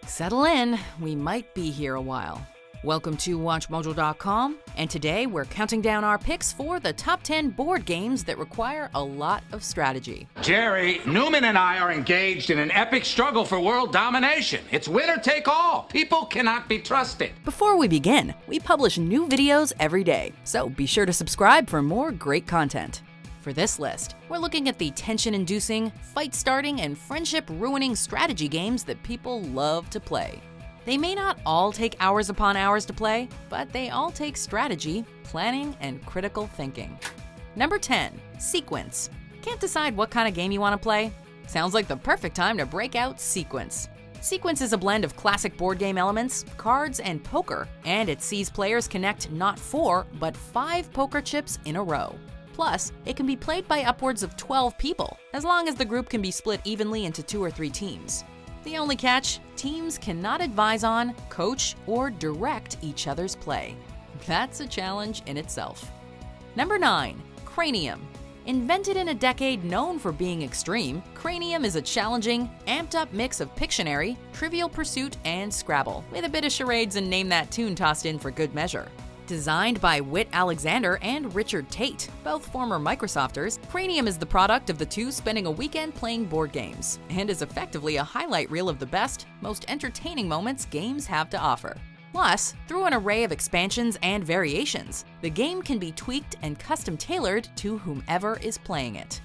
Settle in, we might be here a while. Welcome to WatchMojo.com, and today we're counting down our picks for the top 10 board games that require a lot of strategy. Jerry, Newman and I are engaged in an epic struggle for world domination. It's winner take all. People cannot be trusted. Before we begin, we publish new videos every day, so be sure to subscribe for more great content. For this list, we're looking at the tension-inducing, fight-starting, and friendship-ruining strategy games that people love to play. They may not all take hours upon hours to play, but they all take strategy, planning, and critical thinking. Number 10, Sequence. Can't decide what kind of game you want to play? Sounds like the perfect time to break out Sequence. Sequence is a blend of classic board game elements, cards, and poker, and it sees players connect not 4, but 5 poker chips in a row. Plus, it can be played by upwards of 12 people, as long as the group can be split evenly into 2 or 3 teams. The only catch, teams cannot advise on, coach, or direct each other's play. That's a challenge in itself. Number 9, Cranium. Invented in a decade known for being extreme, Cranium is a challenging, amped-up mix of Pictionary, Trivial Pursuit, and Scrabble, with a bit of charades and Name That Tune tossed in for good measure. Designed by Whit Alexander and Richard Tate, both former Microsofters, Cranium is the product of the two spending a weekend playing board games, and is effectively a highlight reel of the best, most entertaining moments games have to offer. Plus, through an array of expansions and variations, the game can be tweaked and custom-tailored to whomever is playing it.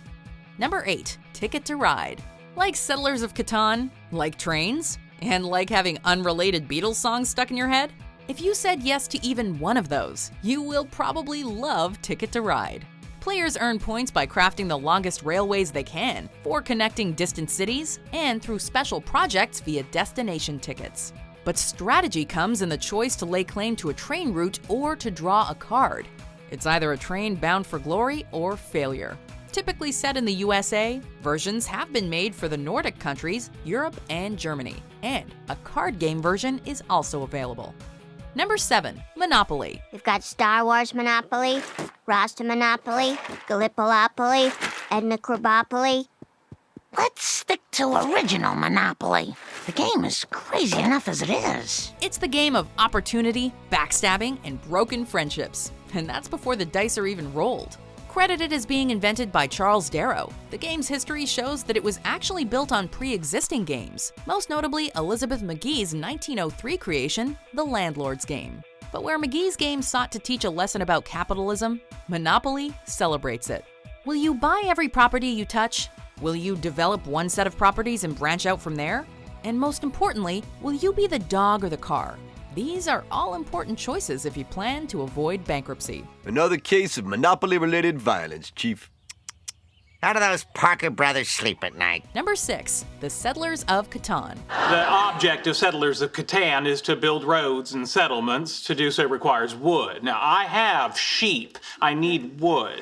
Number 8, Ticket to Ride. Like Settlers of Catan, like trains, and like having unrelated Beatles songs stuck in your head? If you said yes to even one of those, you will probably love Ticket to Ride. Players earn points by crafting the longest railways they can, for connecting distant cities, and through special projects via destination tickets. But strategy comes in the choice to lay claim to a train route or to draw a card. It's either a train bound for glory or failure. Typically set in the USA, versions have been made for the Nordic countries, Europe, and Germany, and a card game version is also available. Number 7, Monopoly. We've got Star Wars Monopoly, Rasta Monopoly, Gallipolopoly, Edna Krabopoly. Let's stick to original Monopoly. The game is crazy enough as it is. It's the game of opportunity, backstabbing, and broken friendships. And that's before the dice are even rolled. Credited as being invented by Charles Darrow, the game's history shows that it was actually built on pre-existing games, most notably Elizabeth McGee's 1903 creation, The Landlord's Game. But where McGee's game sought to teach a lesson about capitalism, Monopoly celebrates it. Will you buy every property you touch? Will you develop one set of properties and branch out from there? And most importantly, will you be the dog or the car? These are all important choices if you plan to avoid bankruptcy. Another case of Monopoly-related violence, Chief. How do those Parker brothers sleep at night? Number 6, The Settlers of Catan. The object of Settlers of Catan is to build roads and settlements. To do so requires wood. Now, I have sheep. I need wood.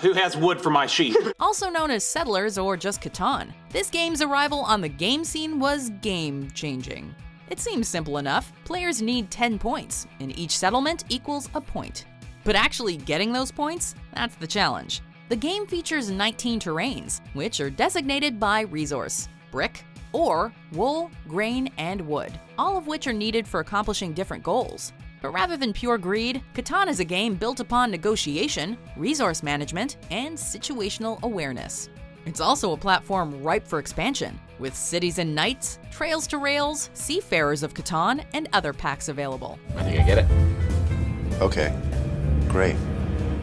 Who has wood for my sheep? Also known as Settlers or just Catan, this game's arrival on the game scene was game-changing. It seems simple enough. Players need 10 points, and each settlement equals a point. But actually getting those points, that's the challenge. The game features 19 terrains, which are designated by resource: brick, ore, wool, grain, and wood, all of which are needed for accomplishing different goals. But rather than pure greed, Catan is a game built upon negotiation, resource management, and situational awareness. It's also a platform ripe for expansion, with Cities and Knights, Trails to Rails, Seafarers of Catan, and other packs available. I think I get it. Okay, great.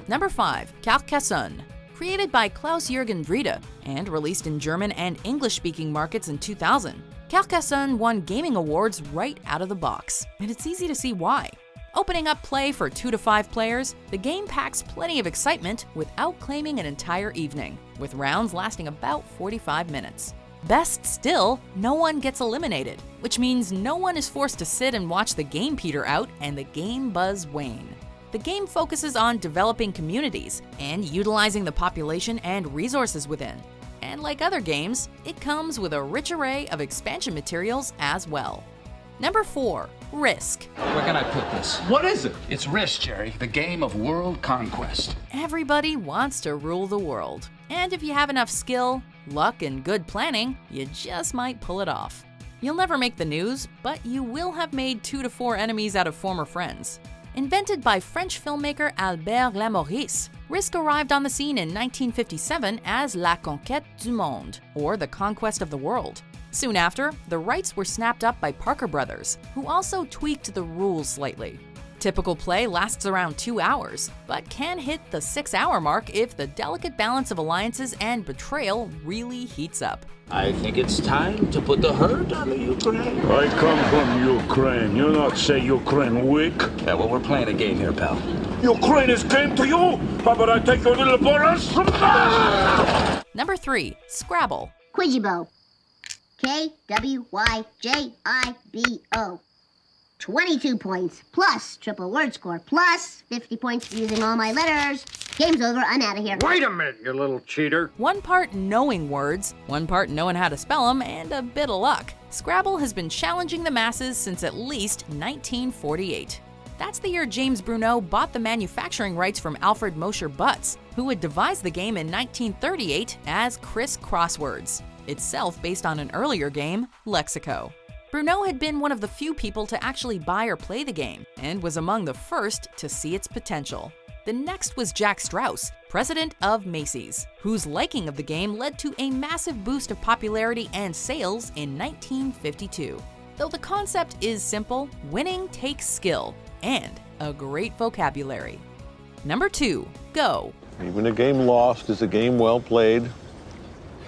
Number 5, Carcassonne. Created by Klaus-Jürgen Wrede and released in German and English-speaking markets in 2000, Carcassonne won gaming awards right out of the box, and it's easy to see why. Opening up play for 2 to 5 players, the game packs plenty of excitement without claiming an entire evening, with rounds lasting about 45 minutes. Best still, no one gets eliminated, which means no one is forced to sit and watch the game peter out and the game buzz wane. The game focuses on developing communities and utilizing the population and resources within. And like other games, it comes with a rich array of expansion materials as well. Number 4, Risk. Where can I put this? What is it? It's Risk, Jerry, the game of world conquest. Everybody wants to rule the world. And if you have enough skill, luck, and good planning, you just might pull it off. You'll never make the news, but you will have made 2 to 4 enemies out of former friends. Invented by French filmmaker Alamo Heath, Risk arrived on the scene in 1957 as La Conquête du Monde, or The Conquest of the World. Soon after, the rights were snapped up by Parker Brothers, who also tweaked the rules slightly. Typical play lasts around 2 hours, but can hit the 6-hour mark if the delicate balance of alliances and betrayal really heats up. I think it's time to put the hurt on the Ukraine. I come from Ukraine. You not say Ukraine weak? Yeah, well, we're playing a game here, pal. Ukraine is came to you? How about I take your little bonus? Number 3. Scrabble. Quijibo. K-W-Y-J-I-B-O. 22 points, plus triple word score, plus 50 points for using all my letters. Game's over, I'm out of here. Wait a minute, you little cheater. 1 part knowing words, 1 part knowing how to spell them, and a bit of luck. Scrabble has been challenging the masses since at least 1948. That's the year James Bruno bought the manufacturing rights from Alfred Mosher Butts, who had devised the game in 1938 as Criss Crosswords, itself based on an earlier game, Lexico. Bruno had been one of the few people to actually buy or play the game, and was among the first to see its potential. The next was Jack Strauss, president of Macy's, whose liking of the game led to a massive boost of popularity and sales in 1952. Though the concept is simple, winning takes skill and a great vocabulary. Number 2, Go. Even a game lost is a game well played.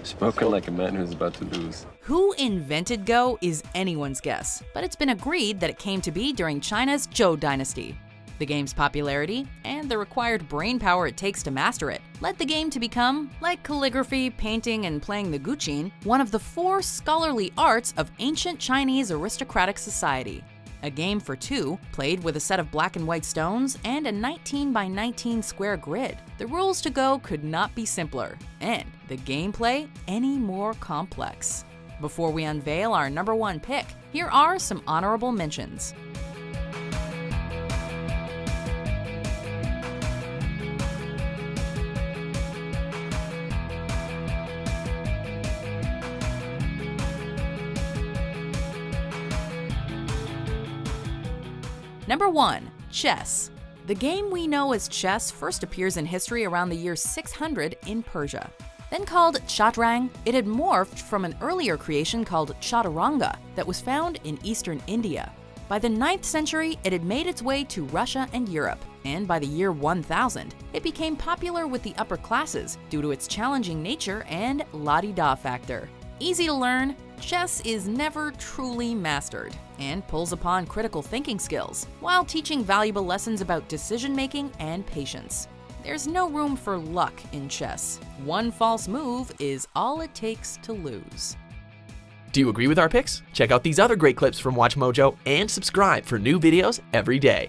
Spoken like a man who's about to lose. Who invented Go is anyone's guess, but it's been agreed that it came to be during China's Zhou dynasty. The game's popularity, and the required brain power it takes to master it, led the game to become, like calligraphy, painting, and playing the guqin, one of the 4 scholarly arts of ancient Chinese aristocratic society. A game for 2, played with a set of black and white stones and a 19 by 19 square grid. The rules to Go could not be simpler, and the gameplay any more complex. Before we unveil our number 1 pick, here are some honorable mentions. Number 1. Chess. The game we know as chess first appears in history around the year 600 in Persia. Then called Chaturang, it had morphed from an earlier creation called Chaturanga that was found in eastern India. By the 9th century, it had made its way to Russia and Europe, and by the year 1000, it became popular with the upper classes due to its challenging nature and la-di-da factor. Easy to learn, chess is never truly mastered and pulls upon critical thinking skills while teaching valuable lessons about decision-making and patience. There's no room for luck in chess. 1 false move is all it takes to lose. Do you agree with our picks? Check out these other great clips from WatchMojo and subscribe for new videos every day.